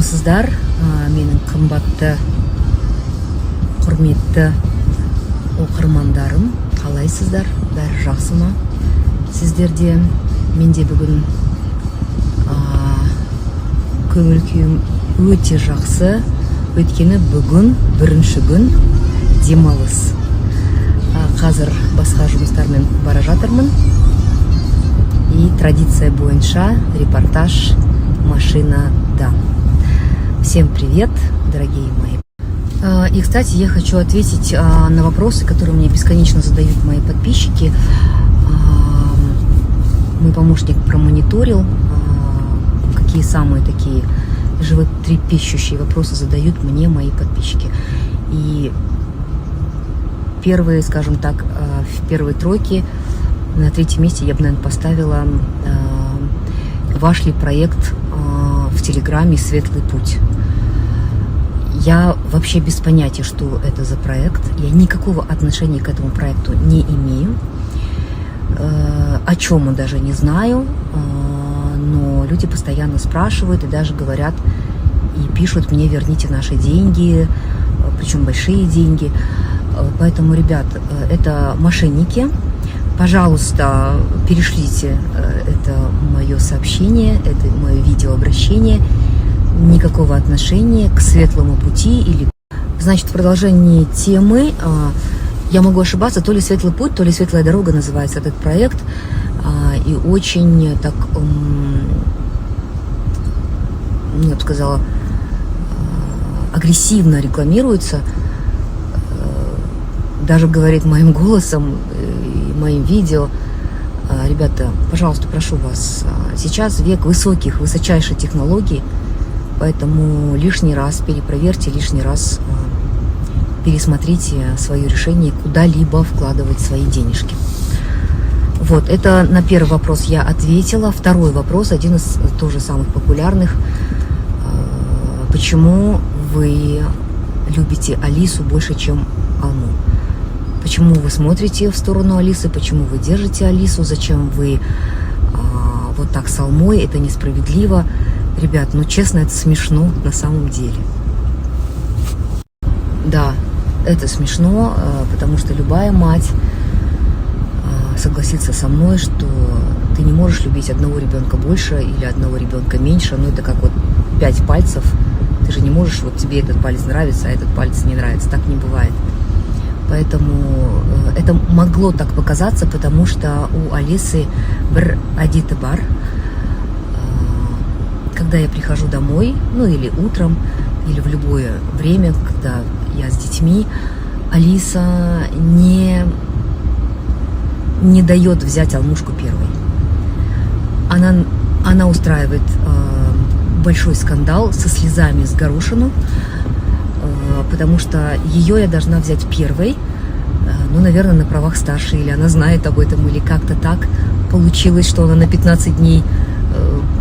Армысыздар, менің қымбатты, құрметті оқырмандарым, қалайсыздар? Бәрі жақсы ма? Сіздерде менде бүгін көңіл күйім өте жақсы, өйткені бүгін бірінші күн демалыс. Қазір басқа жұмыстармен бара жатырмын. И традиция бойынша репортаж машинада. Всем привет, дорогие мои. И, кстати, я хочу ответить на вопросы, которые мне бесконечно задают мои подписчики. Мой помощник промониторил, какие самые такие животрепещущие вопросы задают мне мои подписчики. И первые, скажем так, в первой тройке, на третьем месте я бы, наверное, поставила ваш ли проект в Телеграме «Светлый путь». Я вообще без понятия, что это за проект. Я никакого отношения к этому проекту не имею. О чем он даже не знаю. Но люди постоянно спрашивают и даже говорят и пишут мне: верните наши деньги, причем большие деньги. Поэтому, ребят, это мошенники. Пожалуйста, перешлите это мое сообщение, это мое видеообращение. Никакого отношения к светлому пути или... Значит, в продолжении темы, я могу ошибаться, то ли «Светлый путь», то ли «Светлая дорога» называется этот проект. И очень так, я бы сказала, агрессивно рекламируется. Даже говорит моим голосом и моим видео: ребята, пожалуйста, прошу вас, сейчас век высочайших технологий, поэтому лишний раз перепроверьте, лишний раз пересмотрите свое решение, куда-либо вкладывать свои денежки. Вот, это на первый вопрос я ответила. Второй вопрос, один из тоже самых популярных. Почему вы любите Алису больше, чем Алму? Почему вы смотрите в сторону Алисы? Почему вы держите Алису? Зачем вы вот так с Алмой? Это несправедливо. Ребят, ну честно, это смешно на самом деле. Да, это смешно, потому что любая мать согласится со мной, что ты не можешь любить одного ребенка больше или одного ребенка меньше. Ну это как вот 5 пальцев. Ты же не можешь, вот тебе этот палец нравится, а этот палец не нравится. Так не бывает. Поэтому это могло так показаться, потому что у Алисы адиты бар. Когда я прихожу домой, ну или утром, или в любое время, когда я с детьми, Алиса не дает взять Алмушку первой. Она устраивает большой скандал со слезами, с горошину, потому что ее я должна взять первой, ну, наверное, на правах старшей, или она знает об этом, или как-то так получилось, что она на 15 дней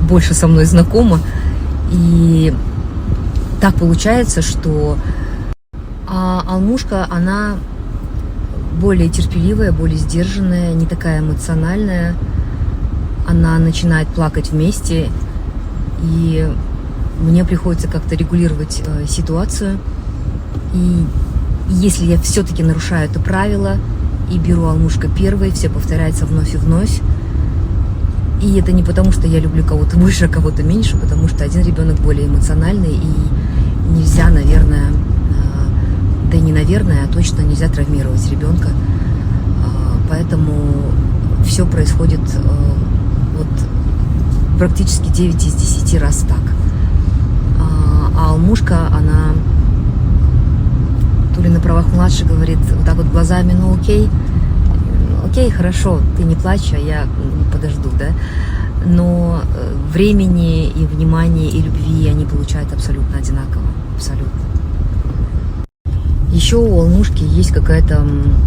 больше со мной знакома, и так получается, что Алмушка, она более терпеливая, более сдержанная, не такая эмоциональная, она начинает плакать вместе, и мне приходится как-то регулировать ситуацию. И если я все-таки нарушаю это правило и беру Алмушка первой, все повторяется вновь и вновь. И это не потому, что я люблю кого-то больше, а кого-то меньше, потому что один ребенок более эмоциональный, и нельзя, наверное, да и не наверное, а точно нельзя травмировать ребенка. Поэтому все происходит вот практически 9 из 10 раз так. А Алмушка, она то ли на правах младшей говорит вот так вот глазами: ну окей, хорошо, ты не плачь, а я подожду, да? Но времени и внимания и любви они получают абсолютно одинаково, абсолютно. Еще у Алмушки есть какая-то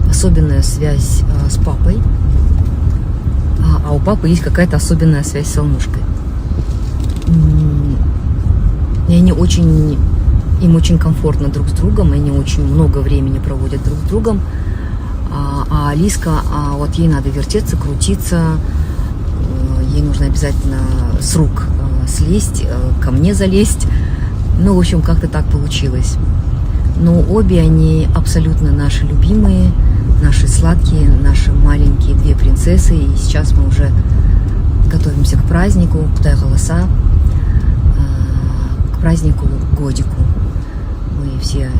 особенная связь с папой, а у папы есть какая-то особенная связь с Алмушкой. И они им очень комфортно друг с другом, и они очень много времени проводят друг с другом. А Алиска, вот ей надо вертеться, крутиться, ей нужно обязательно с рук слезть, ко мне залезть, Ну, в общем, как-то так получилось. Но обе они абсолютно наши любимые, наши сладкие, наши маленькие две принцессы. И сейчас мы уже готовимся к празднику, Кутай Голоса, к празднику годику. Мы все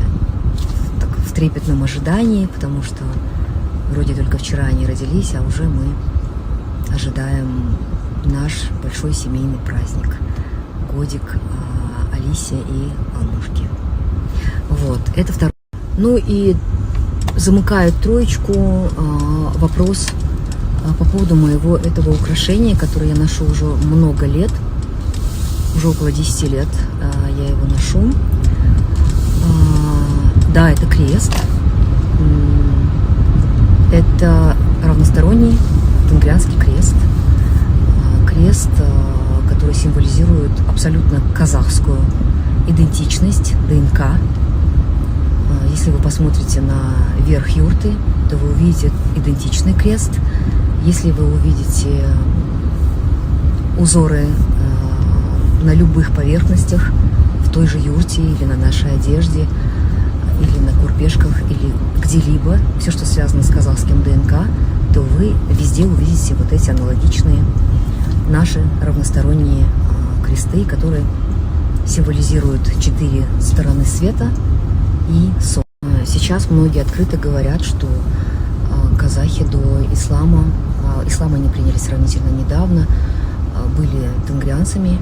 так в трепетном ожидании, потому что вроде только вчера они родились, а уже мы ожидаем наш большой семейный праздник. Годик Алисе и Алмушке. Вот, это второй. Ну и замыкает троечку вопрос по поводу моего этого украшения, которое я ношу уже много лет. Уже около 10 лет я его ношу. Да, это крест. Это равносторонний тенгрианский крест. Крест, который символизирует абсолютно казахскую идентичность, ДНК. Если вы посмотрите на верх юрты, то вы увидите идентичный крест. Если вы увидите узоры на любых поверхностях, в той же юрте или на нашей одежде, или на курпешках, или где-либо, все, что связано с казахским ДНК, то вы везде увидите вот эти аналогичные наши равносторонние кресты, которые символизируют 4 стороны света и солнце. Сейчас многие открыто говорят, что казахи до ислама, ислам они приняли сравнительно недавно, были тенгрианцами,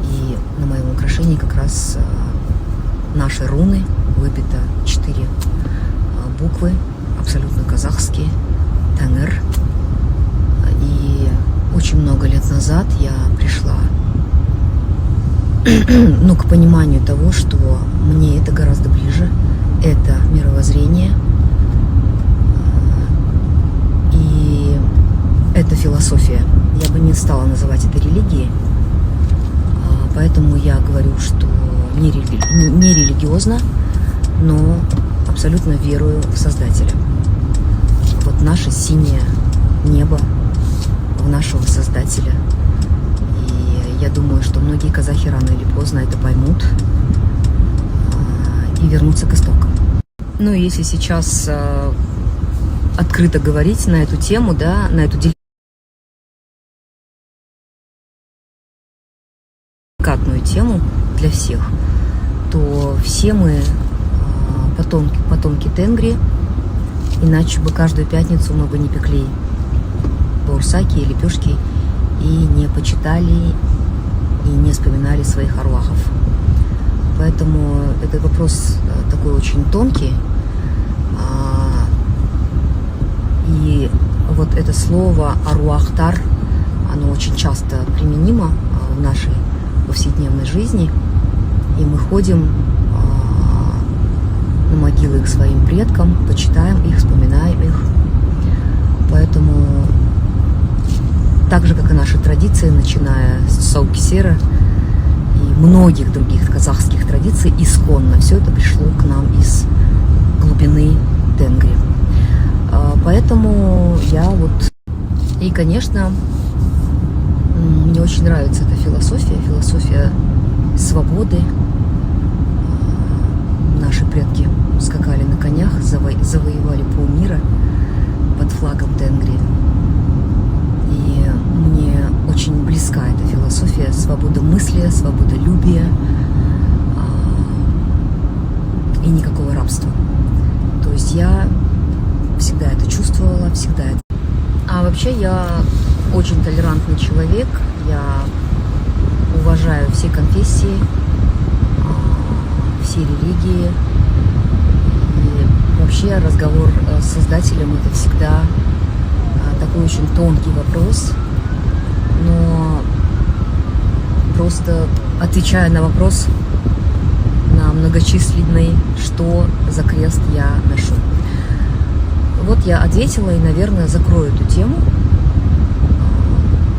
и на моем украшении как раз наши руны, выбито 4 буквы, абсолютно казахские, Тенгер. И очень много лет назад я пришла к пониманию того, что мне это гораздо ближе, это мировоззрение, и это философия. Я бы не стала называть это религией, поэтому я говорю, что не религиозно, но абсолютно верую в Создателя. Вот наше синее небо, в нашего Создателя. И я думаю, что многие казахи рано или поздно это поймут и вернутся к истокам. Ну, если сейчас открыто говорить на эту тему, да, на эту деликатную тему для всех, то все мы потомки Тенгри, иначе бы каждую пятницу мы бы не пекли баурсаки и лепешки и не почитали и не вспоминали своих аруахов. Поэтому этот вопрос такой очень тонкий. И вот это слово аруахтар, оно очень часто применимо в нашей повседневной жизни. И мы ходим на могилы к своим предкам, почитаем их, вспоминаем их. Поэтому так же, как и наши традиции, начиная с Саукисера и многих других казахских традиций, исконно все это пришло к нам из глубины Тенгри. Поэтому я вот... И, конечно, мне очень нравится эта философия свободы. Наши предки скакали на конях, завоевали полмира под флагом Тенгри. И мне очень близка эта философия свободомыслия, свободолюбия и никакого рабства. То есть я всегда это чувствовала, всегда это. А вообще я очень толерантный человек, я уважаю все конфессии, все религии. И вообще разговор с Создателем — это всегда такой очень тонкий вопрос, но просто отвечая на вопрос, на многочисленный, что за крест я ношу. Вот я ответила и, наверное, закрою эту тему.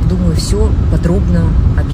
Думаю, все подробно объясню.